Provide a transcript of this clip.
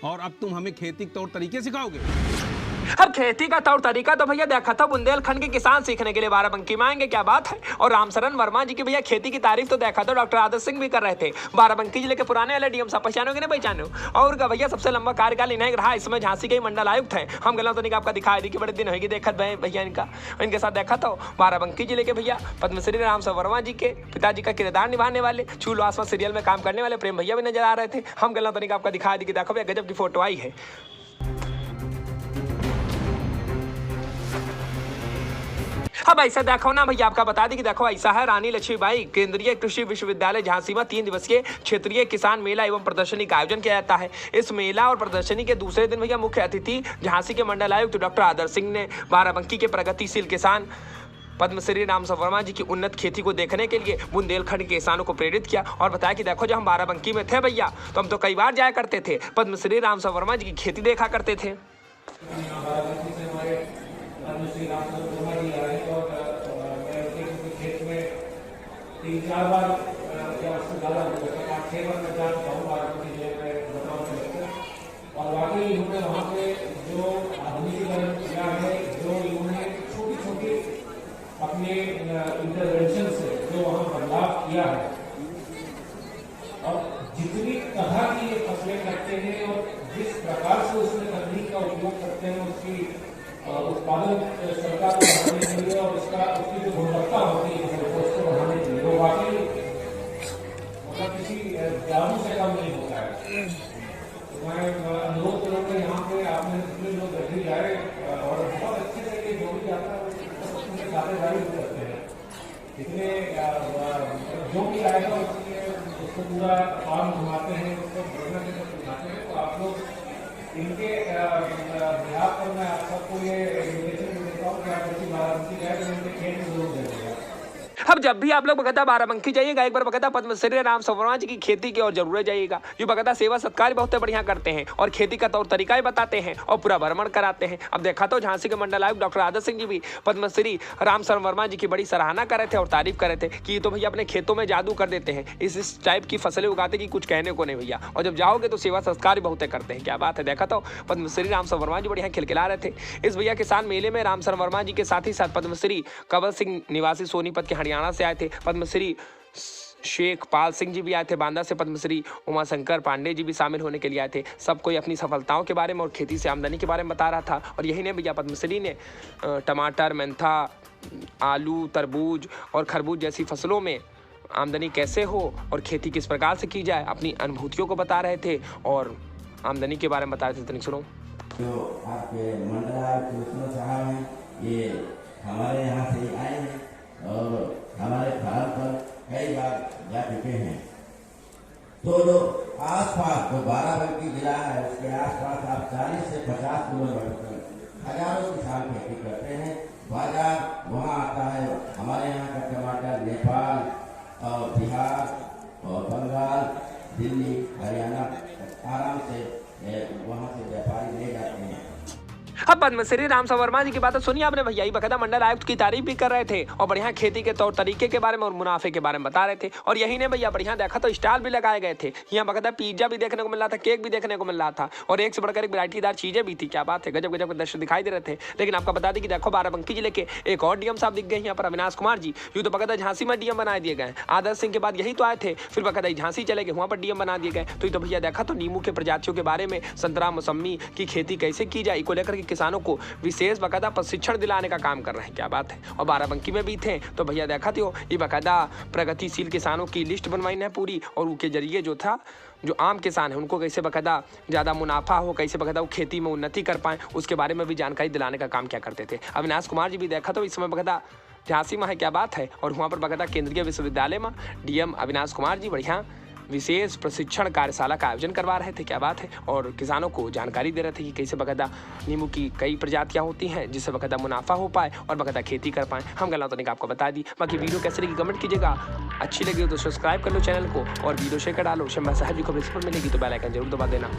और अब तुम हमें खेती के तौर तरीके सिखाओगे? अब खेती का तौर तरीका तो भैया देखा था बुंदेलखंड के किसान सीखने के लिए बाराबंकी में आएंगे, क्या बात है। और रामशरण वर्मा जी की भैया खेती की तारीफ तो देखा था डॉक्टर आदर्श सिंह भी कर रहे थे। बाराबंकी जिले के पुराने वाले डीएम साहब पहचानोगे नहीं पहचानो, और का भैया सबसे लंबा कार्यकाल इन्हें रहा। इसमें झांसी के मंडल आयुक्त है। हम गलत तो नहीं आपका दिखाई दी कि बड़े दिन होगी देखत भैया इनके साथ देखा था। बाराबंकी जिले के भैया पद्मश्री रामशरण वर्मा जी के पिताजी का किरदार निभाने वाले छूलो आसमान सीरियल में काम करने वाले प्रेम भैया भी नजर आ रहे थे। हम गलत तो नहीं आपका दिखाई दी कि देखो भैया गजब की फोटो आई है। अब ऐसा देखो ना भैया, आपका बता दी कि देखो ऐसा है, रानी लक्ष्मीबाई केंद्रीय कृषि विश्वविद्यालय झांसी में 3 दिवसीय क्षेत्रीय किसान मेला एवं प्रदर्शनी का आयोजन किया जाता है। इस मेला और प्रदर्शनी के दूसरे दिन भैया मुख्य अतिथि झांसी के मंडल आयुक्त डॉक्टर आदर्श सिंह ने बाराबंकी के प्रगतिशील किसान पद्मश्री रामशरण वर्मा जी की उन्नत खेती को देखने के लिए बुंदेलखंड के किसानों को प्रेरित किया और बताया कि देखो जब हम बाराबंकी में थे भैया तो हम तो कई बार जाया करते थे, पद्मश्री रामशरण वर्मा जी की खेती देखा करते थे। तीन चार बार या उससे ज़्यादा हो सकता है, 5-6 बार मैं जा चुका हूँ बाराबंकी जिले में बताऊँ तो। और वाकई हमने वहाँ पे जो आधुनिकीकरण किया है, जो इन्होंने छोटी छोटी अपने इंटरवेंशन से जो वहाँ बदलाव किया है और जितनी तरह की ये फसलें करते हैं और जिस प्रकार से उसमें तकनीक का उपयोग करते हैं, उसकी उत्पादन क्षमता को बढ़ाने के लिए और उसकी जो गुणवत्ता होती है उसको बढ़ाने के लिए, वो वाकई मतलब किसी जादू से कम नहीं होता है। तो मैं अनुरोध करूँगा यहाँ पे आपने जितने लोग बैठे जाए और बहुत अच्छे से ये जो भी जाता है उसमें खातेदारी भी करते हैं, इतने जो भी आएगा उसको पूरा काम घुमाते हैं, उसको बढ़िया से घुमाते हैं। तो आप लोग इनके बिहार पर मैं आप सबको ये इन्विटेशन देता हूँ कि आप जैसी बाराबंकी जाए तो इनके खेत में जरूर जाइएगा। अब जब भी आप लोग बकायदा बाराबंकी जाइएगा एक बार बकायदा पद्मश्री रामशरण वर्मा जी की खेती की ओर जरूर जाइएगा। जो बकायदा सेवा सत्कार बहुत बढ़िया करते हैं और खेती का तौर तरीका भी बताते हैं और पूरा भ्रमण कराते हैं। अब देखा तो झांसी के मंडल आयुक्त डॉक्टर आदर्श सिंह जी भी पद्मश्री रामशरण वर्मा जी की बड़ी सराहना कर रहे थे और तारीफ कर रहे थे कि ये तो भैया अपने खेतों में जादू कर देते हैं, इस टाइप की फसलें उगाते कि कुछ कहने को नहीं भैया। और जब जाओगे तो सेवा सत्कार भी बहुत करते हैं, क्या बात है। देखा तो पद्मश्री रामशरण वर्मा जी बढ़िया खिलखिला रहे थे। इस भैया किसान मेले में रामशरण वर्मा जी के साथ ही साथ पद्मश्री कंवल सिंह निवासी सोनीपत के हरियाणा से आए थे, पद्मश्री शेख पाल सिंह जी भी आए थे, बांदा से पद्मश्री उमाशंकर पांडे जी भी शामिल होने के लिए आए थे। सब कोई अपनी सफलताओं के बारे में और खेती से आमदनी के बारे में बता रहा था। और यही ने भैया पद्मश्री ने टमाटर, मेंथा, आलू, तरबूज और खरबूज जैसी फसलों में आमदनी कैसे हो और खेती किस प्रकार से की जाए अपनी अनुभूतियों को बता रहे थे और आमदनी के बारे में बता रहे थे। तनिक सुनो। जो आपके मंडल साहब हैं, ये हमारे यहाँ से आए हैं और हमारे फार्म पर कई बार जा चुके हैं। तो जो आसपास जो बाराबंकी जिला है उसके आसपास आप 40 से 50 किलोमीटर हजारों किसान खेती करते हैं। बाजार वहाँ आता है, हमारे यहाँ का टमाटर नेपाल और बिहार और बंगाल, दिल्ली, हरियाणा आराम से वहाँ से व्यापारी ले जाते हैं। अब पद्मश्री रामशरण वर्मा जी की बात सुनिए आपने भैया, बकायदा मंडल आयुक्त की तारीफ भी कर रहे थे और बढ़िया खेती के तौर तरीके के बारे में और मुनाफे के बारे में बता रहे थे। और यही ने भैया बढ़िया देखा तो स्टॉल भी लगाए गए थे। यहाँ बकायदा पिज्जा भी देखने को मिल रहा था, केक भी देखने को मिल रहा था और एक से बढ़कर एक वैरायटीदार चीजें भी थी। क्या बात है, गजब गजब के दृश्य दिखाई दे रहे थे। लेकिन आपका बता दें कि देखो बाराबंकी जिले के एक और डीएम साहब दिख गए यहाँ पर, अविनाश कुमार जी। यूँ तो बकायदा झांसी में डीएम बना दिए गए। आदर्श सिंह के बाद यही तो आए थे, फिर बकायदा झांसी चले गए, वहाँ पर डीएम बना दिए गए। तो ये तो भैया देखा तो नींबू के प्रजातियों के बारे में, संतरा मौसमी की खेती कैसे की जाए को लेकर के किसानों को विशेष बकायदा प्रशिक्षण दिलाने का काम कर रहे हैं। क्या बात है। और बाराबंकी में भी थे तो भैया देखा तो ये बकायदा प्रगतिशील किसानों की लिस्ट बनवाई है पूरी, और उनके जरिए जो था जो आम किसान है उनको कैसे बकायदा ज़्यादा मुनाफा हो, कैसे बकायदा वो खेती में उन्नति कर पाएँ, उसके बारे में भी जानकारी दिलाने का काम क्या करते थे। अविनाश कुमार जी भी देखा तो इस समय बकायदा झांसी में है। क्या बात है। और वहाँ पर बकायदा केंद्रीय विश्वविद्यालय में डीएम अविनाश कुमार जी बढ़िया विशेष प्रशिक्षण कार्यशाला का आयोजन करवा रहे थे। क्या बात है। और किसानों को जानकारी दे रहे थे कि कैसे बकायदा नींबू की कई प्रजातियां होती हैं जिससे बकायदा मुनाफा हो पाए और बकायदा खेती कर पाए। हम गलत तो नहीं आपको बता दी। बाकी वीडियो कैसे लगी कमेंट कीजिएगा, अच्छी लगी हो तो सब्सक्राइब कर लो चैनल को और वीडियो शेयर कर डालो। शंभा साहब जी को रिस्पॉन्स मिलेगी तो बेल आइकन जरूर दबा देना।